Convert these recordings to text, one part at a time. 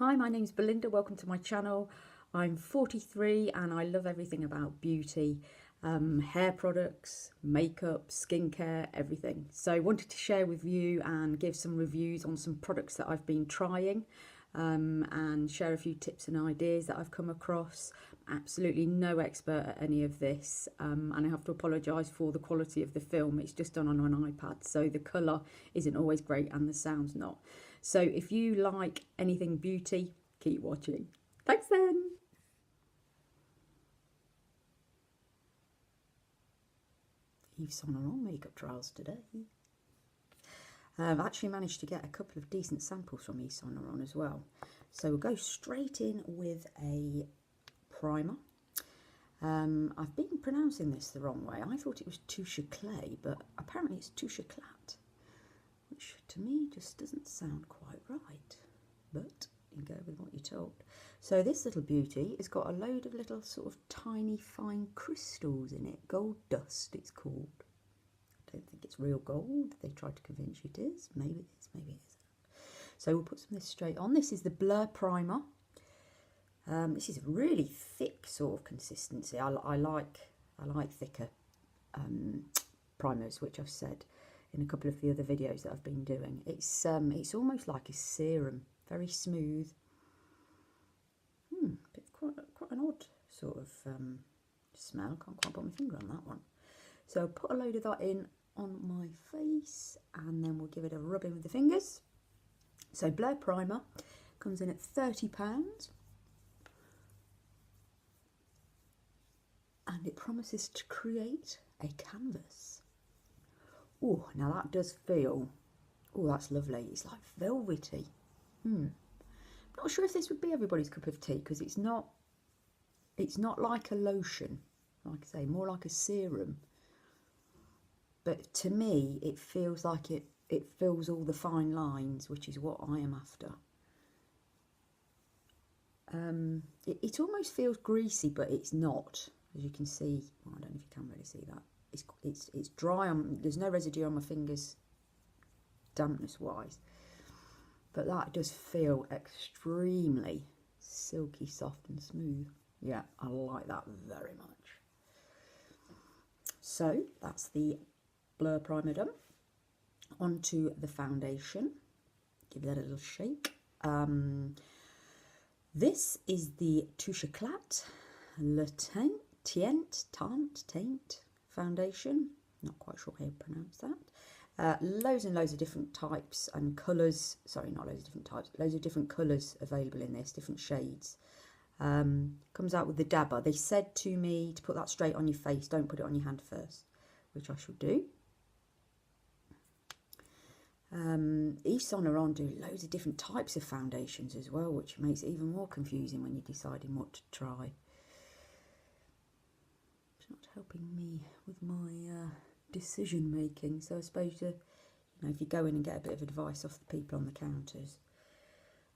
Hi, my name's Belinda. Welcome to my channel. I'm 43 and I love everything about beauty, hair products, makeup, skincare, everything. So I wanted to share with you and give some reviews on some products that I've been trying and share a few tips and ideas that I've come across. Absolutely no expert at any of this, and I have to apologise for the quality of the film. It's just done on an iPad, so the colour isn't always great and the sound's not. So if you like anything beauty, keep watching. Thanks then. Yves Saint Laurent makeup trials today. I've actually managed to get a couple of decent samples from Yves Saint Laurent as well. So we'll go straight in with a primer. I've been pronouncing this the wrong way. I thought it was touche clay, but apparently it's touche éclat, which to me just doesn't sound quite right, but you go with what you're told. So this little beauty has got a load of little sort of tiny fine crystals in it. Gold dust it's called. I don't think it's real gold. They tried to convince you it is. Maybe it is, maybe it isn't. So we'll put some of this straight on. This is the Blur Primer. This is a really thick sort of consistency. I like thicker primers, which I've said in a couple of the other videos that I've been doing. It's almost like a serum, very smooth. Quite an odd sort of smell. Can't quite put my finger on that one. So put a load of that in on my face, and then we'll give it a rub in with the fingers. So Blur Primer comes in at £30. And it promises to create a canvas. Oh, now that does feel, oh, that's lovely. It's like velvety. Not sure if this would be everybody's cup of tea, because it's not like a lotion, like I say, more like a serum. But to me, it feels like it fills all the fine lines, which is what I am after. It almost feels greasy, but it's not. As you can see, well, I don't know if you can really see that. It's dry. There's no residue on my fingers, dampness wise, but that does feel extremely silky, soft, and smooth. Yeah, I like that very much. So that's the Blur Primer done. Onto the foundation. Give that a little shake. This is the Touche Éclat Le Teint foundation. Not quite sure how to pronounce that. Loads and loads of different types and colours. Sorry, not loads of different types. Loads of different colours available in this, different shades. Comes out with the dabber. They said to me to put that straight on your face. Don't put it on your hand first, which I shall do. Yves Saint Laurent do loads of different types of foundations as well, which makes it even more confusing when you're deciding what to try. It's not helping me with my decision making, so I suppose if you go in and get a bit of advice off the people on the counters,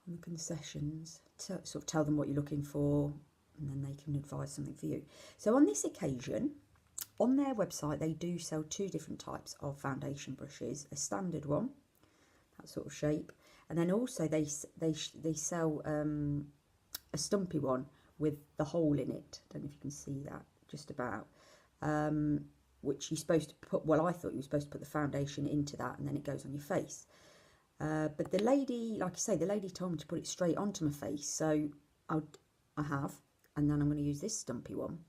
on the concessions, to sort of tell them what you're looking for, and then they can advise something for you. So on this occasion, on their website, they do sell two different types of foundation brushes: a standard one, that sort of shape, and then also they sell a stumpy one with the hole in it. I don't know if you can see that, just about, which you're supposed to put, well, I thought you were supposed to put the foundation into that and then it goes on your face. But the lady, like I say, the lady told me to put it straight onto my face, so I have, and then I'm going to use this stumpy one,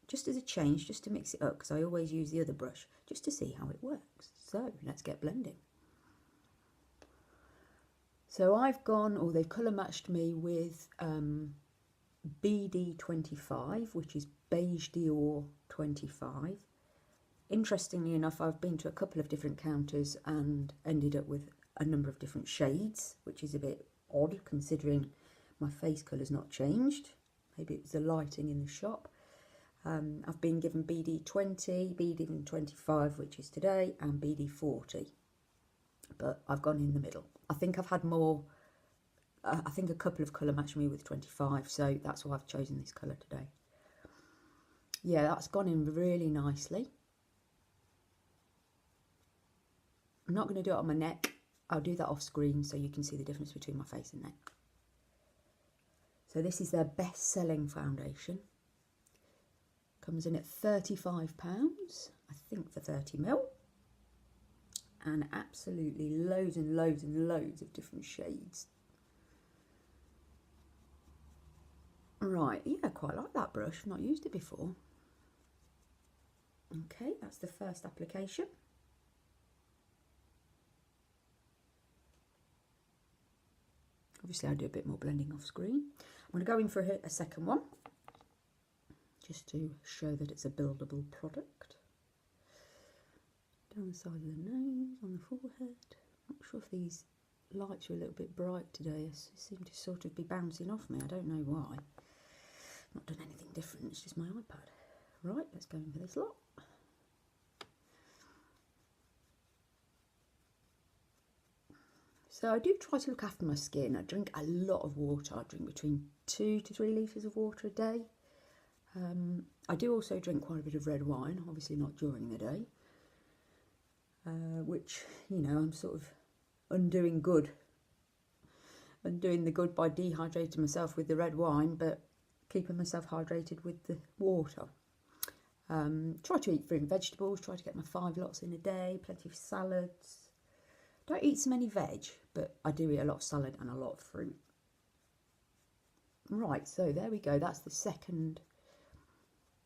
just as a change, just to mix it up, because I always use the other brush, just to see how it works. So let's get blending. So I've gone, or they've colour matched me with BD25, which is Beige Dior 25. Interestingly enough, I've been to a couple of different counters and ended up with a number of different shades, which is a bit odd considering my face colour's not changed. Maybe it's the lighting in the shop. I've been given BD20, BD25, which is today, and BD40. But I've gone in the middle. I think I've had more, I think a couple of colour matched me with 25, so that's why I've chosen this colour today. Yeah, that's gone in really nicely. I'm not going to do it on my neck. I'll do that off screen so you can see the difference between my face and neck. So this is their best-selling foundation. Comes in at £35, I think, for 30ml. And absolutely loads and loads and loads of different shades. Right, yeah, I quite like that brush. I've not used it before. Okay, that's the first application. Obviously, I do a bit more blending off screen. I'm going to go in for a second one, just to show that it's a buildable product. Down the side of the nose, on the forehead. Not sure if these lights are a little bit bright today. They seem to sort of be bouncing off me. I don't know why. Not done anything different, it's just my iPad. Right, let's go in for this lot. So I do try to look after my skin. I drink a lot of water. I drink between 2 to 3 litres of water a day. I do also drink quite a bit of red wine, obviously not during the day. Which, you know, I'm sort of undoing the good by dehydrating myself with the red wine, but keeping myself hydrated with the water. Try to eat fruit and vegetables, try to get my 5 lots in a day, plenty of salads. Don't eat so many veg, but I do eat a lot of salad and a lot of fruit. Right, so there we go. That's the second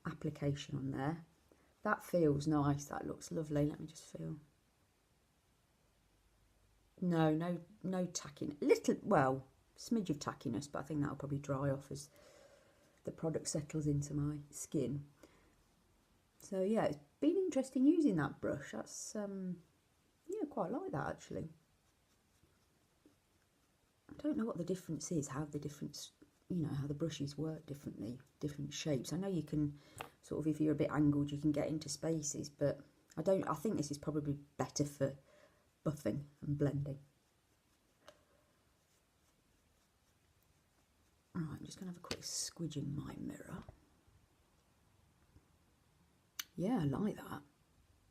application on there. That feels nice. That looks lovely. Let me just feel. No tackiness. Well, smidge of tackiness, but I think that'll probably dry off as the product settles into my skin. So yeah, it's been interesting using that brush. That's yeah, quite like that actually. I don't know what the difference is, how the difference, you know, how the brushes work differently, different shapes. I know you can sort of, if you're a bit angled, you can get into spaces, but I think this is probably better for buffing and blending. Right, I'm just going to have a quick squidge in my mirror. Yeah, I like that.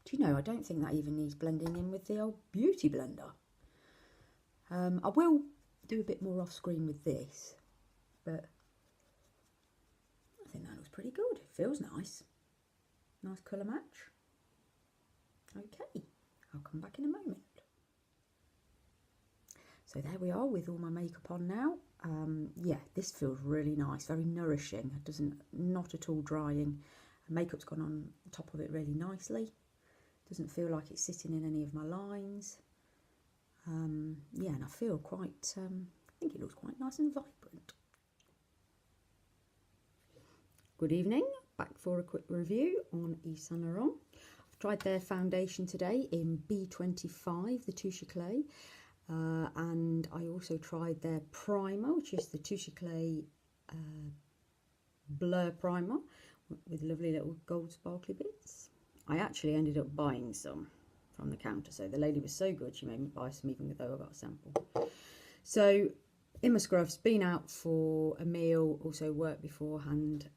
Do you know, I don't think that even needs blending in with the old beauty blender. I will do a bit more off screen with this, but I think that looks pretty good. It feels nice. Nice colour match. Okay, I'll come back in a moment. So there we are with all my makeup on now. Yeah, this feels really nice, very nourishing. It not at all drying. Makeup's gone on top of it really nicely. Doesn't feel like it's sitting in any of my lines. Yeah, and I feel quite, I think it looks quite nice and vibrant. Good evening, back for a quick review on Yves Saint Laurent. I've tried their foundation today in B25, the Touche Clay. And I also tried their primer, which is the Touche Clay Blur Primer with lovely little gold sparkly bits. I actually ended up buying some from the counter, so the lady was so good she made me buy some even though I got a sample. So in my scrubs, been out for a meal, also worked beforehand.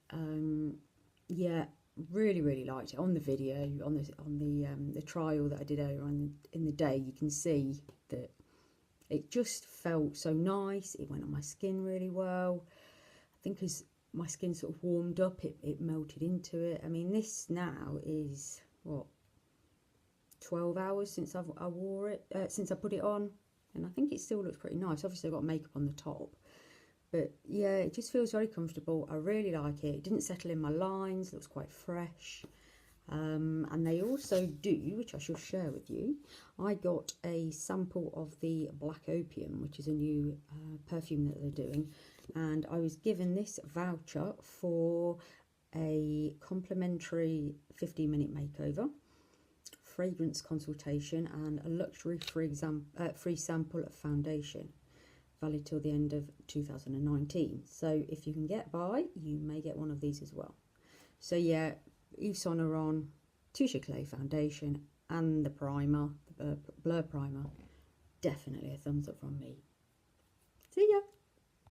Yeah, really liked it. On the video, on the trial that I did earlier on in the day, you can see that it just felt so nice. It went on my skin really well. I think as my skin sort of warmed up, it melted into it. I mean, this now is, what, 12 hours since I wore it, since I put it on. And I think it still looks pretty nice. Obviously, I've got makeup on the top. But yeah, it just feels very comfortable. I really like it. It didn't settle in my lines. It looks quite fresh. And they also do, which I shall share with you, I got a sample of the Black Opium, which is a new perfume that they're doing, and I was given this voucher for a complimentary 15-minute makeover, fragrance consultation, and a luxury free sample of foundation, valid till the end of 2019. So if you can get by, you may get one of these as well. So yeah, Yves Saint Laurent Touche Clay foundation and the primer, the Blur primer, definitely a thumbs up from me. See ya!